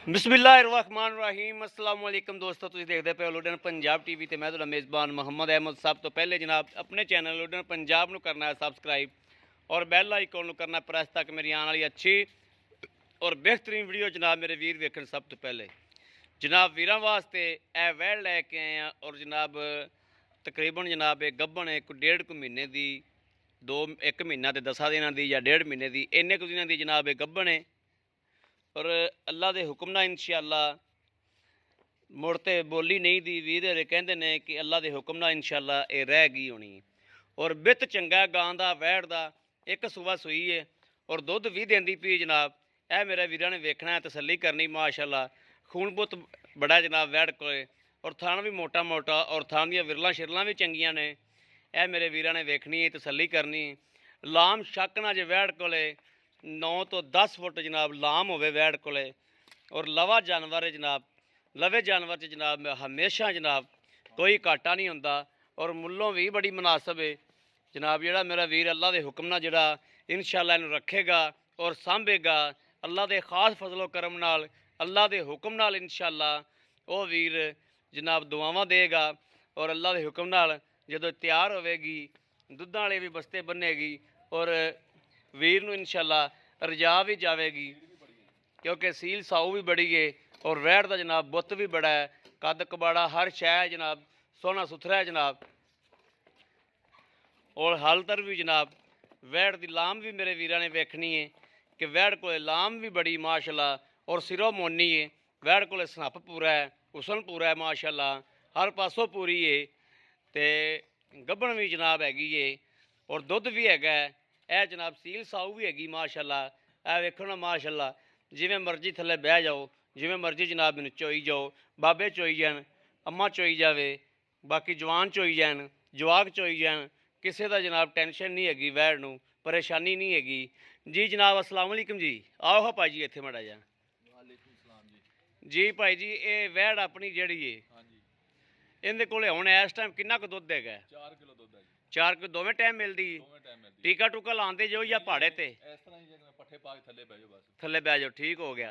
बिस्मिल्लाहिर्रहमानिर्रहीम अस्सलाम वालेकुम दोस्तों, तुसीं देखदे पे लुधियाना पंजाब टीवी ते मैं तुहाडा मेज़बान मोहम्मद अहमद। सब तो पहले जनाब अपने चैनल लुधियाना पंजाब नूं करना है सबसक्राइब और बैल आइकन नूं करना प्रेस तक मेरी आने वाली अच्छी और बेहतरीन वीडियो जनाब मेरे वीर वेखण। सब तो पहले जनाब वीरां वास्ते ए वैड़ लैके आए हैं और जनाब तकरीबन जनाब ये गब्बन है कोई 1.5 महीने की, एक महीना तो 10 दिनों की या 1.5 महीने की, इन्ने कुछ दिनों की जनाब ये गब्बन है। और अल्लाह के हुक्म ना इंशाअल्लाह मुड़ तो बोली नहीं दी वीर हरे कहते ने कि अल्लाह के हुक्म ना इंशाअल्लाह ये रह गई होनी। और बित चंगा गां का वैड़ का एक सूबा सूई है और दुध भी देंदी पी जनाब। यह मेरे वीर ने वेखना है, तसली करनी माशाअल्लाह। खून बुत बड़ा जनाब वैड़ को और थान भी मोटा मोटा और थान दी विरलां शिरलां भी चंगियां ने। यह मेरे वीर ने वेखनी है, तसली करनी। लाम शक ना जे वैड़ को 9 तो 10 फुट जनाब लाम होवे वैड़ को। और लवा जानवर है जनाब, लवे जानवर च जनाब हमेशा जनाब कोई घाटा नहीं होंदा और मुल्लों भी बड़ी मुनासिब है जनाब। जिहड़ा मेरा वीर अल्लाह के हुक्म नाल जिहड़ा इंशाअल्लाह इहनूं रखेगा और सांभेगा अल्लाह के खास फजलो करम नाल, अल्लाह के हुक्म नाल इंशाअल्लाह वो वीर जनाब दुआवां देगा। और अल्लाह के हुक्म नाल जदों तैयार होवेगी दुद्धां वाले भी बस्ते बनेगी और वीर नूं इंशाअल्लाह रजा भी जाएगी, क्योंकि सील साऊ भी बड़ी है और वैड़ का जनाब बुत भी बड़ा है, कद कबाड़ा हर शह जनाब सोहना सुथरा है जनाब। और हालतर भी जनाब वैड़ की लाम भी मेरे वीर ने वेखनी है कि वैड़ को लाम भी बड़ी माशाअल्लाह और सिरों मोनी है। वैड़ को सनप पूरा है, हुसन पूरा है माशाअल्लाह, हर पासों पूरी है। तो गब्बन भी जनाब हैगी है और दुध भी हैगा। यह जनाब सील साऊ भी हैगी माशाअल्लाह। यह वेखो ना माशाअल्लाह, जिमें मर्जी थले बह जाओ, जिमें मर्जी जनाब मैनूं चोई जाओ, बाबे चोई जान, अम्मा चोई जावे, बाकी जवान चोई जान, जवाक चोई जान, किसी का जनाब टेंशन नहीं हैगी, वैड़ नूं परेशानी नहीं हैगी जी। जनाब अस्सलाम वालेकुम जी, आओ हा भाई जी इत्थे माड़ा जा जी। भाई जी ये वैड़ अपनी जिहड़ी है इहदे कोले हुण इस टाइम किन्ना क दुध हैगा? 4 किलो दुध है जी। 4 किलो दोवें टाइम मिलदी? टीका टूका लाते जो या पहाड़े ते? इस तरह ही जिवें पट्ठे पा के थल्ले बह जाओ, बस थल्ले बह जाओ, ठीक हो गया।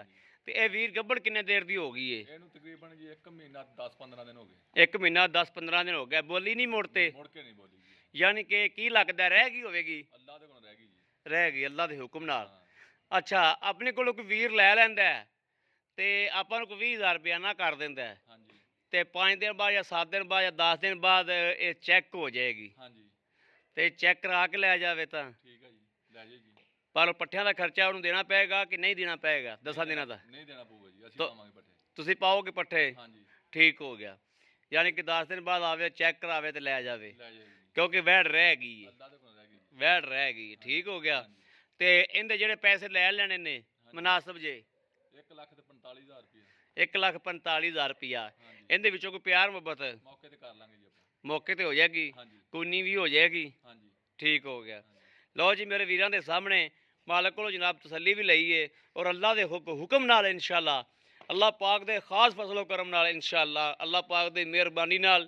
तो यह वीर गब्बड़ किन्ने देर की हो गई है? ਇਹਨੂੰ ਤਕਰੀਬਨ ਜੀ 1 ਮਹੀਨਾ 10-15 ਦਿਨ ਹੋ ਗਏ। 1 महीना 10-15 दिन हो गया। बोली नहीं मुड़ते? ਮੁੜ ਕੇ ਨਹੀਂ ਬੋਲੀ ਜੀ। यानी कि की लगता रह गई होगी? ਅੱਲਾ ਦੇ ਕੋਲੋਂ ਰਹਿ ਗਈ ਜੀ। रह गई अल्लाह के हुक्म नाल। ਹਾਂ अच्छा अपने को कोई वीर लै लैंदा है तो आपां नूं कोई 20,000 रुपया ना कर दिंदा है ਹਾਂਜੀ तो 5 दिन बाद या 7 दिन बाद या 10 दिन बाद ये चैक हो जाएगी ਹਾਂਜੀ तो चैक करा के लै जावे तो ਠੀਕ ਹੈ ਜੀ, ਲੈ ਜਾਈਏ ਜੀ। पर पट्ठियां का खर्चा उन्होंने देना पेगा कि नहीं देना पेगा? 10 दिनों का ਨਹੀਂ ਦੇਣਾ ਪਊਗਾ ਜੀ, ਅਸੀਂ तो ਪਾਵਾਂਗੇ ਪੱਠੇ। तुसीं पाओगे पट्ठे? ਹਾਂਜੀ ठीक हो गया। यानी कि 10 दिन बाद आवे चैक करावे तो लै जावे, ਲੈ ਜਾਈਏ ਜੀ। क्योंकि वैड़ रह गई है, ਅੱਲਾ ਦੇ ਕੋਲੋਂ ਰਹਿ ਗਈ ਜੀ। वैड़ रह गई है। ठीक हो गया। ਹਾਂਜੀ तो इनके जेडे पैसे लै लेने ने मुनासिब जे 1,45,000 ਰੁਪਏ 1,45,000 रुपया, ਹਾਂਜੀ इनके विचों कोई प्यार मुहब्बत ਮੌਕੇ ਤੇ ਕਰ ਲਾਂਗੇ ਜੀ ਆਪਾਂ। मौके पर हो जाएगी, ਹਾਂਜੀ कूनी भी हो जाएगी। ਹਾਂਜੀ ठीक हो गया। ਹਾਂਜੀ लो जी मेरे वीरां दे सामने मालक को जनाब तसली भी लई है और अल्लाह के हुक्म नाल इंशाअल्लाह अल्लाह पाक दे खास फजलो करम नाल इंशाअल्लाह अल्लाह पाक दी मेहरबानी नाल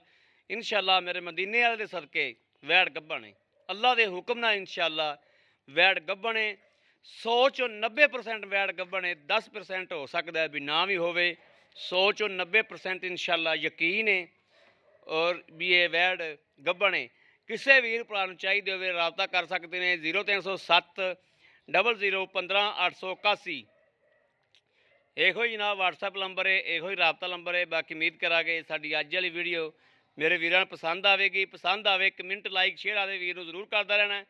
इंशाअल्लाह मेरे मदीने वाले दे सदके वैड़ गब्बन है। अल्लाह के हुक्म नाल इंशाअल्लाह वैड़ गब्बन है। 100 चों 90% वैड़ गब्बन है, 10% हो सकता है भी ना भी होवे। 100 चों 90% इंशाअल्लाह यकीन है और भी ये वैड़ गब्बन है। किसी वीर भरा नूं चाहिए होवे राबता कर सकते हैं 0307 00 15 881। ਇਹੋ ਹੀ जनाब WhatsApp नंबर है, ਇਹੋ ही राबता नंबर है। बाकी उम्मीद करा कि साडी अज वाली वीडियो मेरे वीरां नूं पसंद आवेगी। पसंद आवे कमेंट लाइक शेयर आदे वीर नूं जरूर करता रहना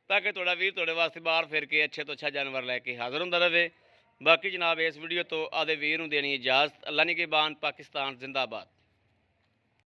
ताकि तुहाडा वीर तुहाडे वास्ते बाहर फिर के अच्छे तो अच्छा जानवर लैके हाज़र हुंदा रहे। बाकी जनाब इस वीडियो तो आदे वीर नूं देनी इजाज़त। अल्लाह निगहबान, पाकिस्तान जिंदाबाद।